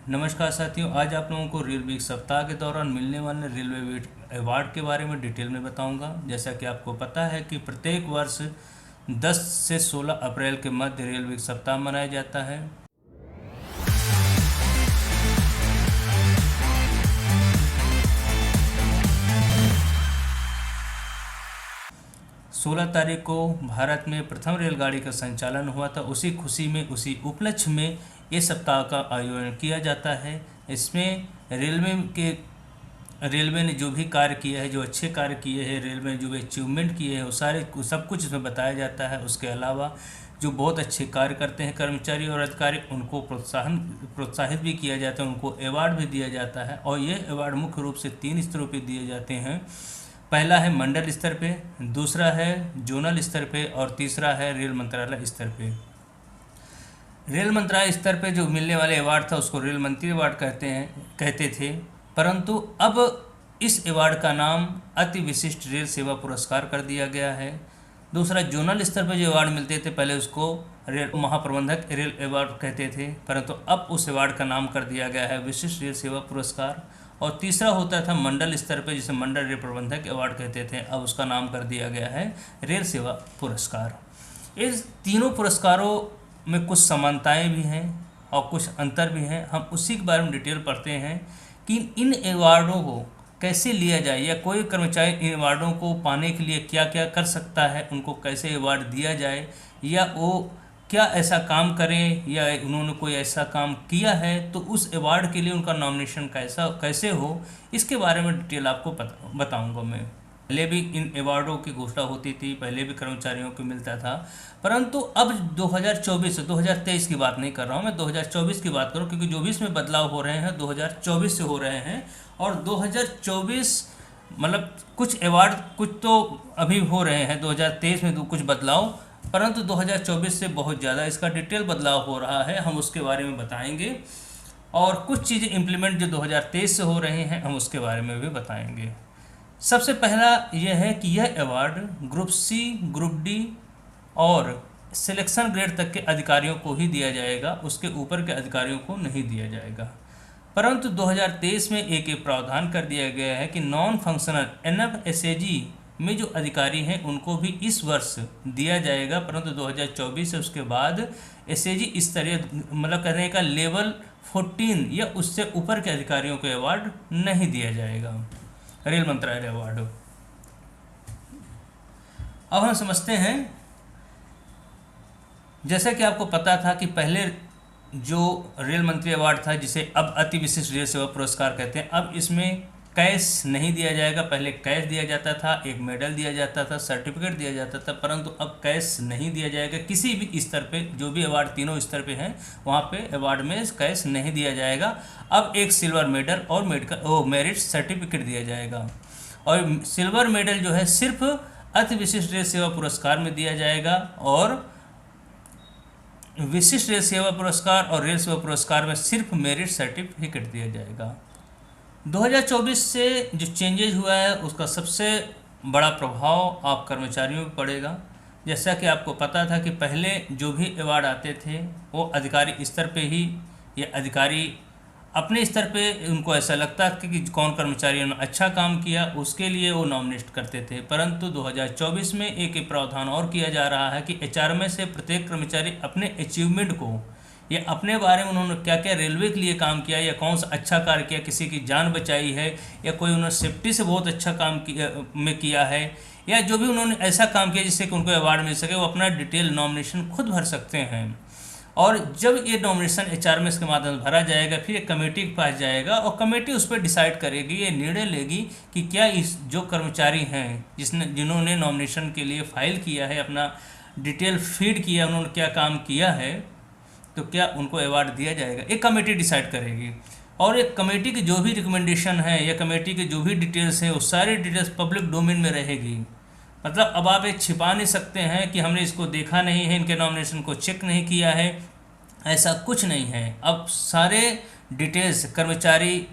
नमस्कार साथियों, आज आप लोगों को रेलवे वीक सप्ताह के दौरान मिलने वाले रेलवे वीक अवार्ड के बारे में डिटेल में बताऊंगा। जैसा कि आपको पता है कि प्रत्येक वर्ष 10 से 16 अप्रैल के मध्य रेलवे वीक सप्ताह मनाया जाता है। 16 तारीख को भारत में प्रथम रेलगाड़ी का संचालन हुआ था। उसी खुशी में, उसी उपलक्ष्य में ये सप्ताह का आयोजन किया जाता है। इसमें रेलवे ने जो भी कार्य किया है, जो अच्छे कार्य किए हैं, रेलवे ने जो भी अचीवमेंट किए हैं, वो सारे सब कुछ इसमें बताया जाता है। उसके अलावा जो बहुत अच्छे कार्य करते हैं कर्मचारी और अधिकारी, उनको प्रोत्साहित भी किया जाता है, उनको अवार्ड भी दिया जाता है। और ये अवार्ड मुख्य रूप से 3 स्तरों पर दिए जाते हैं। पहला है मंडल स्तर पे, दूसरा है जोनल स्तर पे और तीसरा है रेल मंत्रालय स्तर पे। रेल मंत्रालय स्तर पे जो मिलने वाले अवार्ड था उसको रेल मंत्री अवार्ड कहते थे, परंतु अब इस अवार्ड का नाम अति विशिष्ट रेल सेवा पुरस्कार कर दिया गया है। दूसरा, जोनल स्तर पर जो अवार्ड मिलते थे पहले उसको रेल महाप्रबंधक रेल अवार्ड कहते थे, परंतु अब उस अवार्ड का नाम कर दिया गया है विशिष्ट रेल सेवा पुरस्कार। और तीसरा होता था मंडल स्तर पे, जिसे मंडल रेल प्रबंधक अवार्ड कहते थे, अब उसका नाम कर दिया गया है रेल सेवा पुरस्कार। इस तीनों पुरस्कारों में कुछ समानताएं भी हैं और कुछ अंतर भी हैं। हम उसी के बारे में डिटेल पढ़ते हैं कि इन अवार्डों को कैसे लिया जाए, या कोई कर्मचारी इन अवार्डों को पाने के लिए क्या क्या कर सकता है, उनको कैसे अवार्ड दिया जाए, या वो क्या ऐसा काम करें, या उन्होंने कोई ऐसा काम किया है तो उस अवार्ड के लिए उनका नॉमिनेशन कैसे हो, इसके बारे में डिटेल आपको बताऊंगा मैं। पहले भी इन अवार्डों की घोषणा होती थी, पहले भी कर्मचारियों को मिलता था, परंतु अब 2024 2023 की बात नहीं कर रहा हूँ मैं, 2024 की बात करूँ, क्योंकि जो भी इसमें बदलाव हो रहे हैं 2024 से हो रहे हैं। और 2024 मतलब कुछ अवार्ड कुछ तो अभी हो रहे हैं, 2023 में तो कुछ बदलाव, परंतु 2024 से बहुत ज़्यादा इसका डिटेल बदलाव हो रहा है। हम उसके बारे में बताएंगे और कुछ चीज़ें इम्प्लीमेंट जो 2023 से हो रहे हैं हम उसके बारे में भी बताएंगे। सबसे पहला यह है कि यह award group C, group D और सिलेक्शन ग्रेड तक के अधिकारियों को ही दिया जाएगा, उसके ऊपर के अधिकारियों को नहीं दिया जाएगा। परंतु 2023 में एक प्रावधान कर दिया गया है कि नॉन फंक्शनल NFSAG में जो अधिकारी हैं उनको भी इस वर्ष दिया जाएगा, परंतु 2024 से उसके बाद SAG स्तरीय मतलब कहने का लेवल 14 या उससे ऊपर के अधिकारियों को अवार्ड नहीं दिया जाएगा, रेल मंत्रालय अवार्ड। अब हम समझते हैं, जैसा कि आपको पता था कि पहले जो रेल मंत्री अवार्ड था, जिसे अब अति विशिष्ट रेल सेवा पुरस्कार कहते हैं, अब इसमें कैश नहीं दिया जाएगा। पहले कैश दिया जाता था, एक मेडल दिया जाता था, सर्टिफिकेट दिया जाता था, परंतु अब कैश नहीं दिया जाएगा। किसी भी स्तर पे, जो भी अवार्ड तीनों स्तर पे हैं वहाँ पे अवार्ड में कैश नहीं दिया जाएगा। अब एक सिल्वर मेडल और मेरिट सर्टिफिकेट दिया जाएगा। और सिल्वर मेडल जो है सिर्फ अति विशिष्ट रेल सेवा पुरस्कार में दिया जाएगा, और विशिष्ट रेल सेवा पुरस्कार और रेल सेवा पुरस्कार में सिर्फ मेरिट सर्टिफिकेट दिया जाएगा। 2024 से जो चेंजेज हुआ है उसका सबसे बड़ा प्रभाव आप कर्मचारियों पर पड़ेगा। जैसा कि आपको पता था कि पहले जो भी अवार्ड आते थे वो अधिकारी स्तर पे ही, या अधिकारी अपने स्तर पे उनको ऐसा लगता था कि कौन कर्मचारी ने अच्छा काम किया उसके लिए वो नॉमिनेट करते थे, परंतु 2024 में एक प्रावधान और किया जा रहा है कि HRMA से प्रत्येक कर्मचारी अपने अचीवमेंट को, या अपने बारे में उन्होंने क्या क्या रेलवे के लिए काम किया, या कौन सा अच्छा कार्य किया, किसी की जान बचाई है, या कोई उन्होंने सेफ्टी से बहुत अच्छा काम किया है, या जो भी उन्होंने ऐसा काम किया जिससे कि उनको अवार्ड मिल सके, वो अपना डिटेल नॉमिनेशन खुद भर सकते हैं। और जब ये नॉमिनेशन HRMA के माध्यम से भरा जाएगा, फिर एक कमेटी के पास जाएगा और कमेटी उस पर डिसाइड करेगी, ये निर्णय लेगी कि क्या इस जो कर्मचारी हैं जिन्होंने नॉमिनेशन के लिए फाइल किया है, अपना डिटेल फीड किया, उन्होंने क्या काम किया है, तो क्या उनको अवार्ड दिया जाएगा। एक कमेटी डिसाइड करेगी, और एक कमेटी की जो भी रिकमेंडेशन है या कमेटी के जो भी डिटेल्स हैं वो सारी डिटेल्स पब्लिक डोमेन में रहेगी। मतलब अब आप एक छिपा नहीं सकते हैं कि हमने इसको देखा नहीं है, इनके नॉमिनेशन को चेक नहीं किया है, ऐसा कुछ नहीं है। अब सारे डिटेल्स कर्मचारी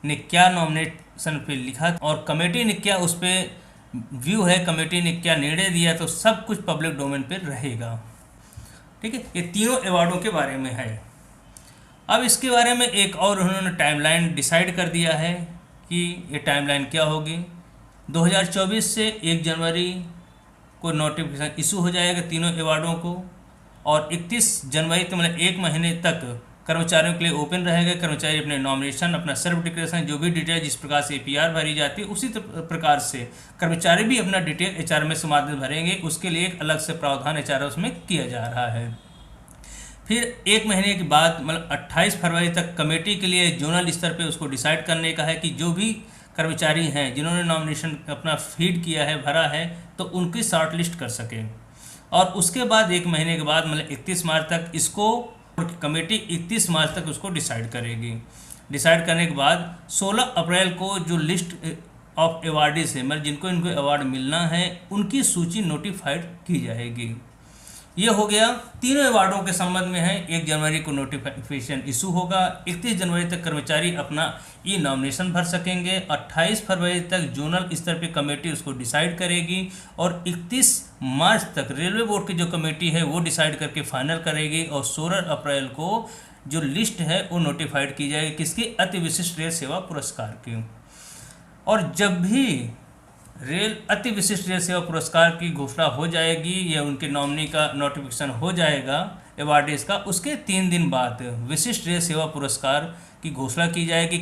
ने क्या नॉमिनेशन पे लिखा और कमेटी ने क्या उस पर व्यू है, कमेटी ने क्या निर्णय दिया, तो सब कुछ पब्लिक डोमेन पे रहेगा। ठीक है, ये तीनों अवार्डों के बारे में है। अब इसके बारे में एक और उन्होंने टाइमलाइन डिसाइड कर दिया है कि ये टाइमलाइन क्या होगी। 2024 से 1 जनवरी को नोटिफिकेशन इशू हो जाएगा तीनों अवार्डों को, और 31 जनवरी तक मतलब 1 महीने तक कर्मचारियों के लिए ओपन रहेगा। कर्मचारी अपने नॉमिनेशन, अपना सेल्फ डिक्लेरेशन, जो भी डिटेल जिस प्रकार से APR भरी जाती है उसी प्रकार से कर्मचारी भी अपना डिटेल HRMS के माध्यम भरेंगे। उसके लिए एक अलग से प्रावधान HRMS में किया जा रहा है। फिर 1 महीने के बाद मतलब 28 फरवरी तक कमेटी के लिए जोनल स्तर पे उसको डिसाइड करने का है कि जो भी कर्मचारी हैं जिन्होंने नॉमिनेशन अपना फीड किया है, भरा है, तो उनकी शॉर्ट लिस्ट कर सकें। और उसके बाद 1 महीने के बाद मतलब 31 मार्च तक इसको कमेटी 31 मार्च तक उसको डिसाइड करेगी। डिसाइड करने के बाद 16 अप्रैल को जो लिस्ट ऑफ अवार्डीज है, मतलब जिनको इनको अवार्ड मिलना है, उनकी सूची नोटिफाइड की जाएगी। ये हो गया तीनों अवार्डों के संबंध में है। 1 जनवरी को नोटिफिकेशन इशू होगा, 31 जनवरी तक कर्मचारी अपना ई नॉमिनेशन भर सकेंगे, 28 फरवरी तक जोनल स्तर पे कमेटी उसको डिसाइड करेगी, और 31 मार्च तक रेलवे बोर्ड की जो कमेटी है वो डिसाइड करके फाइनल करेगी, और 16 अप्रैल को जो लिस्ट है वो नोटिफाइड की जाएगी किसकी, अति विशिष्ट रेल सेवा पुरस्कार की। और जब भी रेल अति विशिष्ट रेल सेवा पुरस्कार की घोषणा हो जाएगी या उनके नॉमिनी का नोटिफिकेशन हो जाएगा अवार्डीज का, उसके 3 दिन बाद विशिष्ट रेल सेवा पुरस्कार की घोषणा की जाएगी।